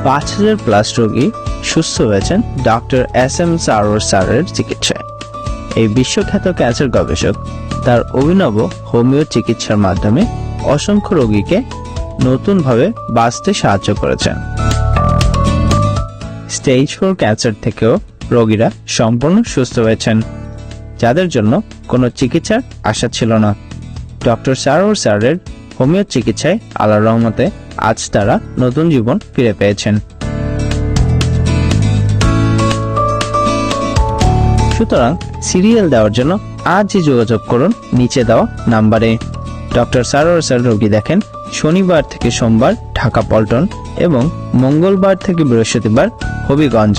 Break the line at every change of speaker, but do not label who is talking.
5,000+ রোগী সুস্থ হয়েছেন ডক্টর SM সারোয়ার স্যারের চিকিৎসায়। এই বিশ্বখ্যাত ক্যান্সার গবেষক তার অভিনব হোমিও চিকিৎসার মাধ্যমে অসংখ্য রোগীকে নতুনভাবে বাঁচতে সাহায্য করেছেন। স্টেজ 4 ক্যান্সার থেকেও রোগীরা সম্পূর্ণ সুস্থ হয়েছেন, যাদের জন্য কোনো চিকিৎসার আশা ছিল না। ডক্টর সারোয়ার স্যারের হোমিও চিকিৎসায় আল্লাহর রহমতে আজ তারা নতুন জীবন ফিরে পেয়েছেন। সুতরাং সিরিয়াল দেওয়ার জন্য আজই যোগাযোগ করুন নিচে দেওয়া নাম্বারে। ডক্টর সারোয়ার স্যার রোগী দেখেন শনিবার থেকে সোমবার ঢাকা পল্টন এবং মঙ্গলবার থেকে বৃহস্পতিবার হবিগঞ্জ।